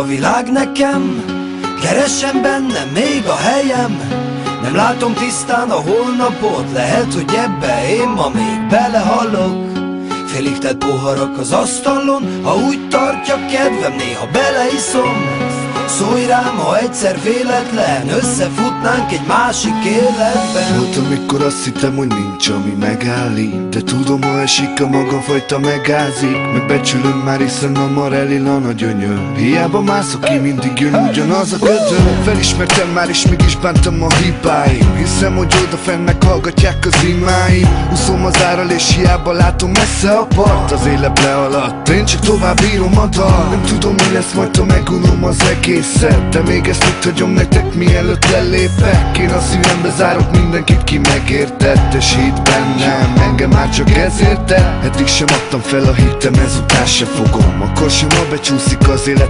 a világ nekem, keresem bennem még a helyem. Nem látom tisztán a holnapot, lehet, hogy ebbe én ma még belehallok. Félig tett poharak az asztalon, ha úgy tartja kedvem, néha beleiszom. Szólj rám, ha egyszer véletlen összefutnánk egy másik életben. Volt, amikor azt hittem, hogy nincs, ami megállít, de tudom, ha esik a maga fajta megázik. Megbecsülöm már, hiszen hamar elillan a gyönyör. Hiába mászok ki, mindig jön ugyanaz a ködör. Felismertem már, és mégis bántam a hibáim. Hiszem, hogy odafenn meghallgatják az imáim. Úszom az árral, és hiába látom messze a part. Az élet le alatt, én csak tovább írom a dal. Nem tudom, mi lesz majd, ha megunom az egészet, de még ezt itt hagyom nektek, mielőtt lelépek. Én a szívembe zárok mindenkit, ki megértett, és hitt bennem, engem már csak ezért tett. Eddig sem adtam fel a hitem, ezután se fogom. Akkor sem, ha becsúszik az élet.